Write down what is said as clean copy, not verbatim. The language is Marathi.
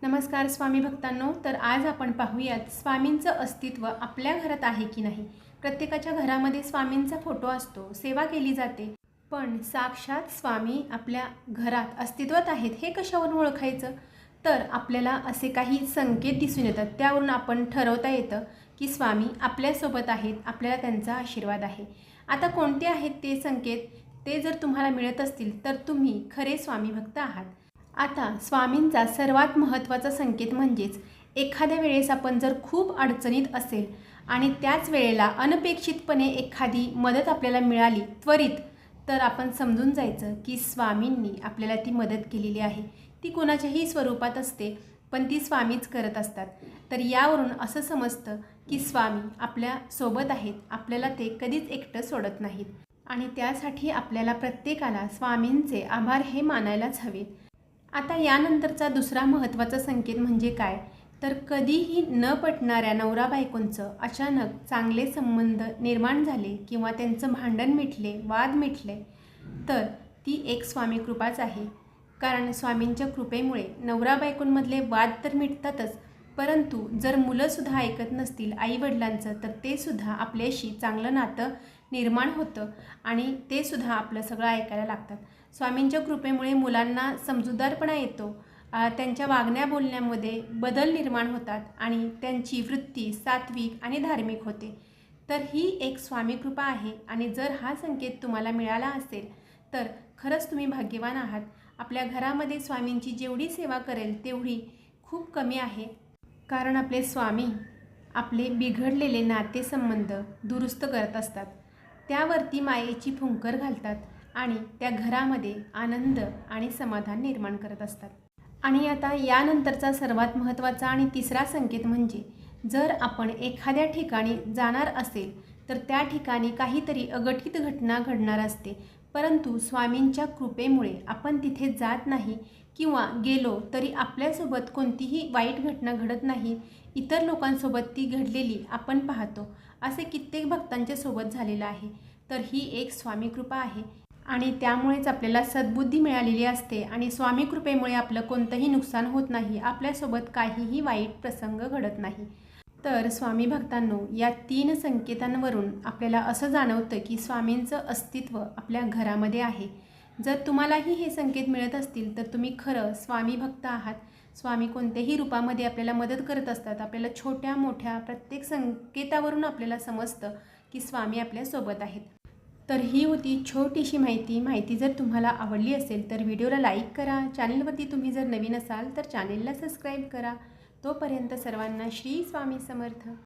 नमस्कार स्वामी भक्तांनो, तर आज आपण पाहूयात स्वामींचं अस्तित्व आपल्या घरात आहे की नाही। प्रत्येकाच्या घरामध्ये स्वामींचा फोटो असतो, सेवा केली जाते, पण साक्षात स्वामी आपल्या घरात अस्तित्वात आहेत हे कशावरून ओळखायचं? तर आपल्याला असे काही संकेत दिसून येतात, त्यावरून आपण ठरवता येतं की स्वामी आपल्यासोबत आहेत, आपल्याला त्यांचा आशीर्वाद आहे। आता कोणते आहेत ते संकेत, ते जर तुम्हाला मिळत असतील तर तुम्ही खरे स्वामी भक्त आहात। आता स्वामींचा सर्वात महत्त्वाचा संकेत म्हणजेच एखाद्या वेळेस आपण जर खूप अडचणीत असेल आणि त्याच वेळेला अनपेक्षितपणे एखादी मदत आपल्याला मिळाली त्वरित, तर आपण समजून जायचं की स्वामींनी आपल्याला ती मदत केलेली आहे। ती कोणाच्याही स्वरूपात असते, पण ती स्वामीच करत असतात। तर यावरून असं समजतं की स्वामी आपल्या सोबत आहेत, आपल्याला ते कधीच एकटं सोडत नाहीत आणि त्यासाठी आपल्याला प्रत्येकाला स्वामींचे आभार हे मानायलाच हवे। आता यानंतरचा दुसरा महत्त्वाचा संकेत म्हणजे काय, तर कधीही न पटणाऱ्या नवरा बायकोंचं अचानक चांगले संबंध निर्माण झाले किंवा त्यांचं भांडण मिटले, वाद मिटले, तर ती एक स्वामी कृपाच आहे। कारण स्वामींच्या कृपेमुळे नवरा बायकोंमधले वाद तर मिटतातच, परंतु जर मुलंसुद्धा ऐकत नसतील आईवडिलांचं, तर ते सुद्धा आपल्याशी चांगलं नातं निर्माण होतं आणि ते सुद्धा आपलं सगळं ऐकायला लागतात। स्वामींच्या कृपेमुळे मुलांना समजूतदारपणा येतो, त्यांच्या वागण्या बोलण्यामध्ये बदल निर्माण होतात आणि त्यांची वृत्ती सात्विक आणि धार्मिक होते। तर ही एक स्वामी कृपा आहे आणि जर हा संकेत तुम्हाला मिळाला असेल तर खरंच तुम्ही भाग्यवान आहात। आपल्या घरामध्ये स्वामींची जेवढी सेवा करेल तेवढी खूप कमी आहे, कारण आपले स्वामी आपले बिघडलेले नातेसंबंध दुरुस्त करत असतात, त्यावरती मायेची फुंकर घालतात आणि त्या घरामध्ये आनंद आणि समाधान निर्माण करत असतात। आणि आता यानंतरचा सर्वात महत्त्वाचा आणि तिसरा संकेत म्हणजे जर आपण एखाद्या ठिकाणी जाणार असेल तर त्या ठिकाणी काहीतरी अघटित घटना घडणार असते, परंतु स्वामींच्या कृपेमुळे आपण तिथे जात नाही किंवा गेलो तरी आपल्यासोबत कोणतीही वाईट घटना घडत नाही, इतर लोकांसोबत ती घडलेली आपण पाहतो। असे कित्येक भक्तांच्या सोबत झालेलं आहे। तर ही एक स्वामी कृपा आहे आणि त्यामुळेच आपल्याला सद्बुद्धी मिळालेली असते आणि स्वामी कृपेमुळे आपलं कोणतंही नुकसान होत नाही, आपल्यासोबत काहीही वाईट प्रसंग घडत नाही। तर स्वामी भक्तांनो, या 3 संकेतांवरून आपल्याला असं जाणवतं की स्वामींचं अस्तित्व आपल्या घरामध्ये आहे। जर तुम्हालाही हे संकेत मिळत असतील तर तुम्ही खरं स्वामी भक्त आहात। स्वामी कोणत्याही रूपामध्ये आपल्याला मदत करत असतात। आपल्याला छोट्या मोठ्या प्रत्येक संकेतावरून आपल्याला समजतं की स्वामी आपल्यासोबत आहेत। तर ही होती छोटीशी माहिती जर तुम्हाला आवडली असेल तर व्हिडिओला लाईक करा, चॅनलवरती तुम्ही जर नवीन असाल तर चॅनेलला सबस्क्राईब करा। तोपर्यंत सर्वांना श्री स्वामी समर्थ।